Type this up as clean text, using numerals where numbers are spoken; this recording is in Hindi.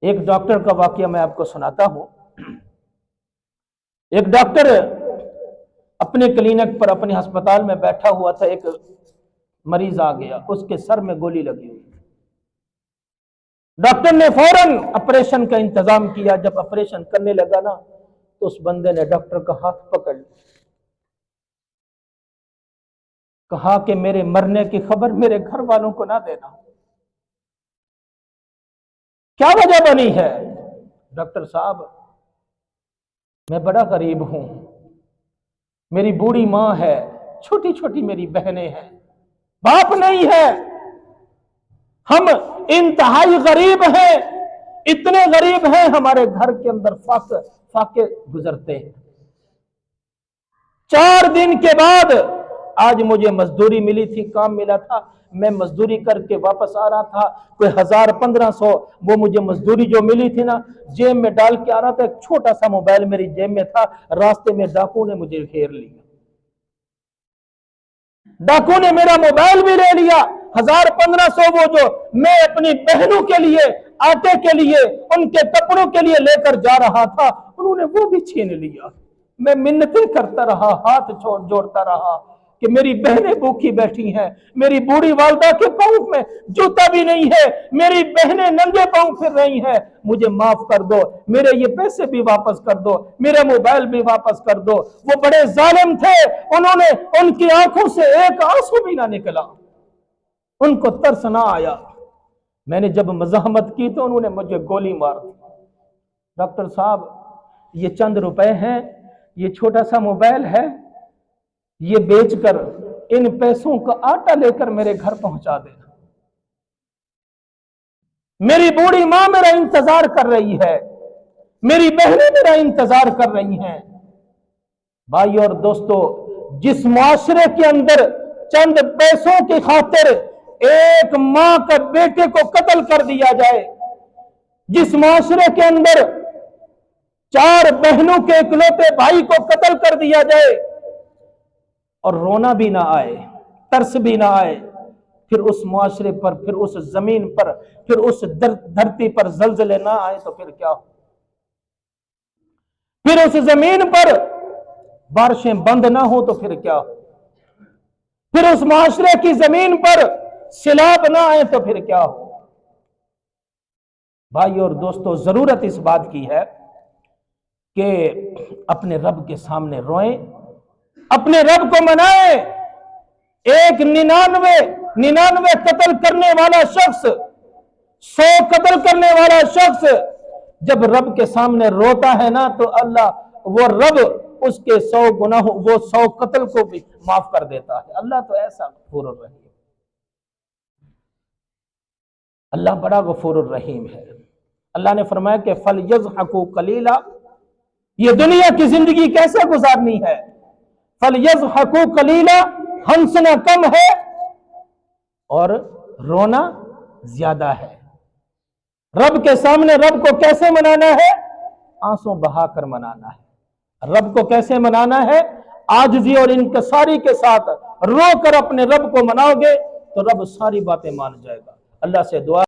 एक डॉक्टर का वाकया मैं आपको सुनाता हूं। एक डॉक्टर अपने क्लिनिक पर, अपने अस्पताल में बैठा हुआ था। एक मरीज आ गया, उसके सर में गोली लगी हुई। डॉक्टर ने फौरन ऑपरेशन का इंतजाम किया। जब ऑपरेशन करने लगा ना, तो उस बंदे ने डॉक्टर का हाथ पकड़ लिया, कहा कि मेरे मरने की खबर मेरे घर वालों को ना देना। क्या वजह बनी है? डॉक्टर साहब, मैं बड़ा गरीब हूं, मेरी बूढ़ी मां है, छोटी छोटी मेरी बहनें हैं, बाप नहीं है, हम इंतहाई गरीब हैं, इतने गरीब हैं हमारे घर के अंदर फाके गुजरते हैं। 4 दिन के बाद आज मुझे मजदूरी मिली थी, काम मिला था, मैं मजदूरी करके वापस आ रहा था। कोई 1000-1500 वो मुझे मजदूरी जो मिली थी ना, जेब में डाल के आ रहा था। एक छोटा सा मोबाइल मेरी जेब में था। रास्ते में डाकू ने मुझे घेर लिया, डाकू ने मेरा मोबाइल भी ले लिया। 1000-1500 वो जो मैं अपनी बहनों के लिए, आटे के लिए, उनके कपड़ों के लिए लेकर जा रहा था, उन्होंने वो भी छीन लिया। मैं मिन्नतें करता रहा, हाथ जोड़ता रहा कि मेरी बहनें भूखी बैठी हैं, मेरी बूढ़ी वालदा के पांव में जूता भी नहीं है, मेरी बहनें नंगे पांव फिर रही हैं, मुझे माफ कर दो, मेरे ये पैसे भी वापस कर दो, मेरा मोबाइल भी वापस कर दो। वो बड़े जालिम थे, उन्होंने, उनकी आंखों से एक आंसू भी ना निकला, उनको तरस ना आया। मैंने जब मज़ाहमत की तो उन्होंने मुझे गोली मार दी। डॉक्टर साहब, ये चंद रुपए हैं, ये छोटा सा मोबाइल है, ये बेचकर इन पैसों का आटा लेकर मेरे घर पहुंचा देना। मेरी बूढ़ी मां मेरा इंतजार कर रही है, मेरी बहनें मेरा इंतजार कर रही हैं। भाई और दोस्तों, जिस मुआशरे के अंदर चंद पैसों की खातिर एक मां का बेटे को कत्ल कर दिया जाए, जिस मुआशरे के अंदर 4 बहनों के इकलौते भाई को कत्ल कर दिया जाए और रोना भी ना आए, तरस भी ना आए, फिर उस मुआशरे पर, फिर उस जमीन पर, फिर उस धरती पर जलजले ना आए तो फिर क्या हो? फिर उस जमीन पर बारिशें बंद ना हो तो फिर क्या हो? फिर उस मुआशरे की जमीन पर सैलाब ना आए तो फिर क्या हो? भाई और दोस्तों, जरूरत इस बात की है कि अपने रब के सामने रोएं, अपने रब को मनाएं। एक 99 कत्ल करने वाला शख्स, 100 कत्ल करने वाला शख्स जब रब के सामने रोता है ना, तो अल्लाह, वो रब उसके 100 गुनाहों, वो 100 कत्ल को भी माफ कर देता है। अल्लाह तो ऐसा गफूर रहीम, अल्लाह बड़ा गफूर रहीम है। अल्लाह ने फरमाया कि फल यज़हकू कलीला, ये दुनिया की जिंदगी कैसे गुजारनी है? फल यज़हकू कलीला, हंसना कम है और रोना ज्यादा है। रब के सामने रब को कैसे मनाना है? आंसू बहाकर मनाना है। रब को कैसे मनाना है? आजिज़ी और इनकिसारी के साथ रोकर अपने रब को मनाओगे तो रब सारी बातें मान जाएगा। अल्लाह से दुआ